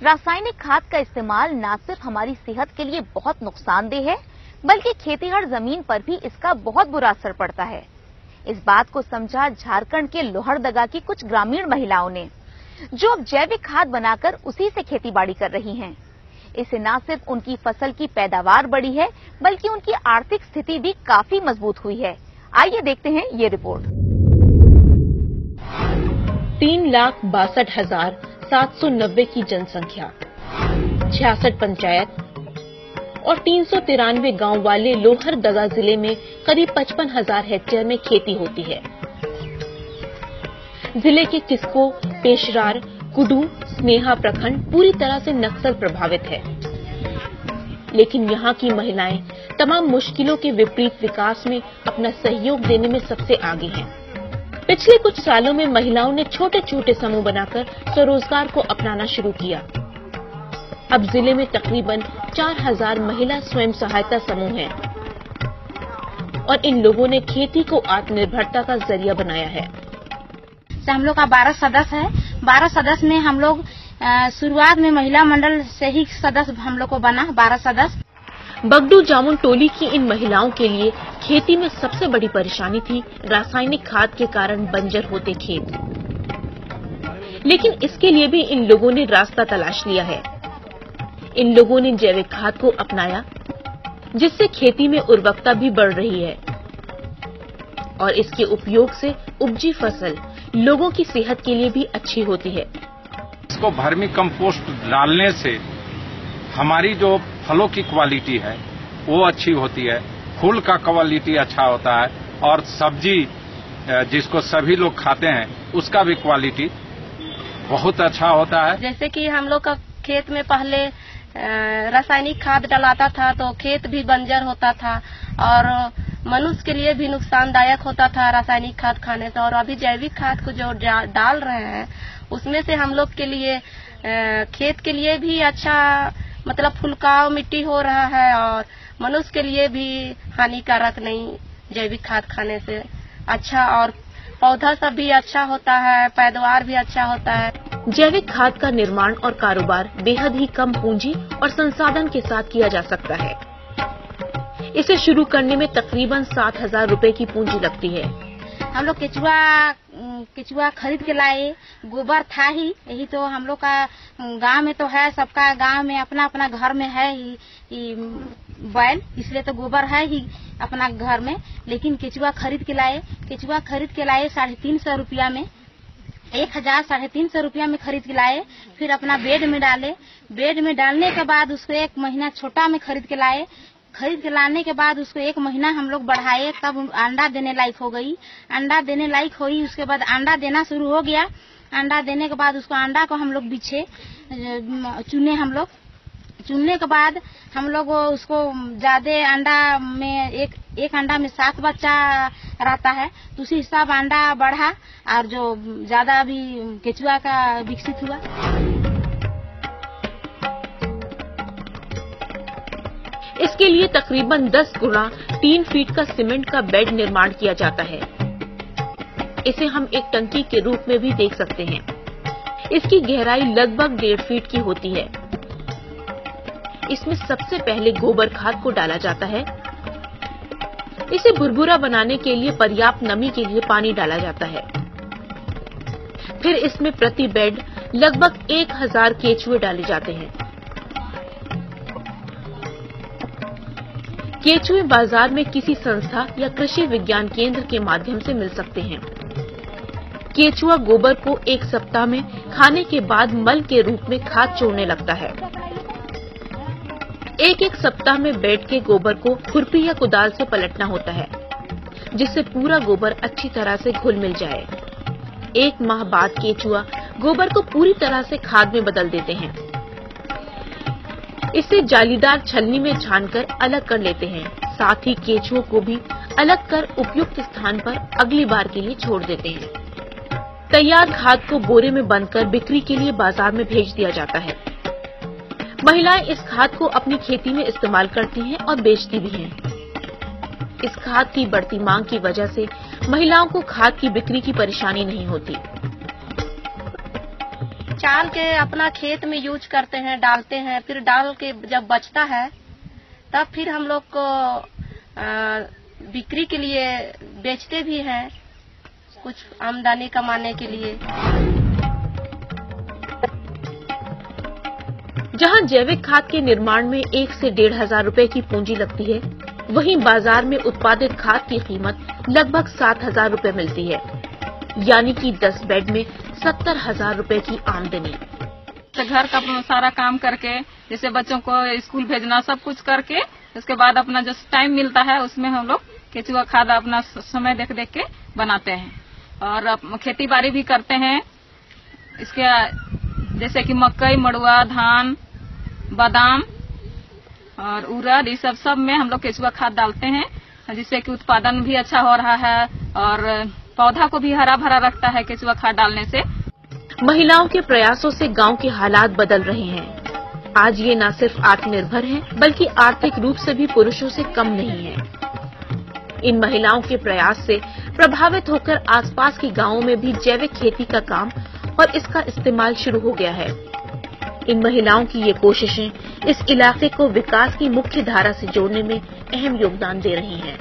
रासायनिक खाद का इस्तेमाल न सिर्फ हमारी सेहत के लिए बहुत नुकसानदेह है, बल्कि खेतीहर जमीन पर भी इसका बहुत बुरा असर पड़ता है। इस बात को समझा झारखंड के लोहरदगा की कुछ ग्रामीण महिलाओं ने, जो अब जैविक खाद बनाकर उसी से खेतीबाड़ी कर रही हैं। इससे न सिर्फ उनकी फसल की पैदावार बढ़ी है, बल्कि उनकी आर्थिक स्थिति भी काफी मजबूत हुई है। आइए देखते हैं ये रिपोर्ट। 3,62,790 की जनसंख्या, 66 पंचायत और 393 गांव वाले लोहरदगा जिले में करीब 55,000 हेक्टेयर में खेती होती है। जिले के किस्को, पेशरार, कुडू, स्नेहा प्रखंड पूरी तरह से नक्सल प्रभावित है, लेकिन यहाँ की महिलाएं तमाम मुश्किलों के विपरीत विकास में अपना सहयोग देने में सबसे आगे हैं। पिछले कुछ सालों में महिलाओं ने छोटे छोटे समूह बनाकर स्वरोजगार को अपनाना शुरू किया। अब जिले में तकरीबन 4,000 महिला स्वयं सहायता समूह हैं और इन लोगों ने खेती को आत्मनिर्भरता का जरिया बनाया है। हम लोग का 12 सदस्य है। 12 सदस्य में हम लोग शुरुआत में महिला मंडल से ही सदस्य हम लोग को बना 12 सदस्य। बगडू जामुन टोली की इन महिलाओं के लिए खेती में सबसे बड़ी परेशानी थी रासायनिक खाद के कारण बंजर होते खेत, लेकिन इसके लिए भी इन लोगों ने रास्ता तलाश लिया है। इन लोगों ने जैविक खाद को अपनाया, जिससे खेती में उर्वरकता भी बढ़ रही है और इसके उपयोग से उपजी फसल लोगों की सेहत के लिए भी अच्छी होती है। इसको वर्मी कंपोस्ट डालने से हमारी जो फलों की क्वालिटी है वो अच्छी होती है, फूल का क्वालिटी अच्छा होता है और सब्जी जिसको सभी लोग खाते हैं उसका भी क्वालिटी बहुत अच्छा होता है। जैसे कि हम लोग का खेत में पहले रासायनिक खाद डलाता था तो खेत भी बंजर होता था और मनुष्य के लिए भी नुकसानदायक होता था रासायनिक खाद खाने से। और अभी जैविक खाद को जो डाल रहे हैं उसमें से हम लोग के लिए खेत के लिए भी अच्छा मतलब फुलकाव मिट्टी हो रहा है और मनुष्य के लिए भी हानिकारक नहीं। जैविक खाद खाने से अच्छा और पौधा सब भी अच्छा होता है, पैदावार भी अच्छा होता है। जैविक खाद का निर्माण और कारोबार बेहद ही कम पूंजी और संसाधन के साथ किया जा सकता है। इसे शुरू करने में तकरीबन 7,000 रुपए की पूंजी लगती है। हम लोग केचुआ खरीद के लाए, गोबर था ही, यही तो हम लोग का गांव में तो है, सबका गांव में अपना अपना घर में है ही बैल, इसलिए तो गोबर है ही अपना घर में। लेकिन केचुआ खरीद के लाए 350 रुपया में, 1,350 रुपया में खरीद के लाए। फिर अपना बेड में डाले, बेड में डालने के बाद उसको 1 महीना छोटा में खरीद के लाए। खरीद के लाने के बाद उसको 1 महीना हम लोग बढ़ाए, तब अंडा देने लायक हो गई। अंडा देने लायक हुई, उसके बाद अंडा देना शुरू हो गया। अंडा देने के बाद उसको अंडा को हम लोग बिछे चुनने के बाद हम लोग उसको ज्यादा अंडा में एक अंडा में 7 बच्चा रहता है, तो उसी हिसाब अंडा बढ़ा और जो ज्यादा अभी केचुआ का विकसित हुआ। इसके लिए तकरीबन 10 गुना 3 फीट का सीमेंट का बेड निर्माण किया जाता है। इसे हम एक टंकी के रूप में भी देख सकते हैं। इसकी गहराई लगभग 1.5 फीट की होती है। इसमें सबसे पहले गोबर खाद को डाला जाता है। इसे भुरभुरा बनाने के लिए पर्याप्त नमी के लिए पानी डाला जाता है। फिर इसमें प्रति बेड लगभग 1,000 केचुए डाले जाते हैं। केचुए बाजार में किसी संस्था या कृषि विज्ञान केंद्र के माध्यम से मिल सकते हैं। केचुआ गोबर को 1 सप्ताह में खाने के बाद मल के रूप में खाद छोड़ने लगता है। एक सप्ताह में बेड के गोबर को खुरपी या कुदाल से पलटना होता है, जिससे पूरा गोबर अच्छी तरह से घुल मिल जाए। 1 माह बाद केचुआ गोबर को पूरी तरह से खाद में बदल देते हैं। इसे जालीदार छलनी में छानकर अलग कर लेते हैं। साथ ही केचुओं को भी अलग कर उपयुक्त स्थान पर अगली बार के लिए छोड़ देते हैं। तैयार खाद को बोरे में बंद कर बिक्री के लिए बाजार में भेज दिया जाता है। महिलाएं इस खाद को अपनी खेती में इस्तेमाल करती हैं और बेचती भी हैं। इस खाद की बढ़ती मांग की वजह से महिलाओं को खाद की बिक्री की परेशानी नहीं होती। निकाल के अपना खेत में यूज करते हैं, डालते हैं, फिर डाल के जब बचता है तब फिर हम लोग को बिक्री के लिए बेचते भी हैं, कुछ आमदनी कमाने के लिए। जहां जैविक खाद के निर्माण में 1 से 1,500 रुपए की पूंजी लगती है, वहीं बाजार में उत्पादित खाद की कीमत लगभग 7,000 रुपए मिलती है, यानी कि 10 बेड में 70,000 रुपए की आमदनी। घर का अपना सारा काम करके, जैसे बच्चों को स्कूल भेजना, सब कुछ करके उसके बाद अपना जो टाइम मिलता है उसमें हम लोग केचुआ खाद अपना समय देख देख के बनाते हैं और खेती बाड़ी भी करते हैं। इसके जैसे कि मकई, मड़ुआ, धान, बादाम और उड़द, ये सब में हम लोग केचुआ खाद डालते हैं, जिससे कि उत्पादन भी अच्छा हो रहा है और पौधा को भी हरा भरा रखता है केचुआ खाद डालने से। महिलाओं के प्रयासों से गांव के हालात बदल रहे हैं। आज ये न सिर्फ आत्मनिर्भर हैं, बल्कि आर्थिक रूप से भी पुरुषों से कम नहीं है। इन महिलाओं के प्रयास से प्रभावित होकर आसपास के गांवों में भी जैविक खेती का काम और इसका इस्तेमाल शुरू हो गया है। इन महिलाओं की ये कोशिशें इस इलाके को विकास की मुख्य धारा से जोड़ने में अहम योगदान दे रही हैं।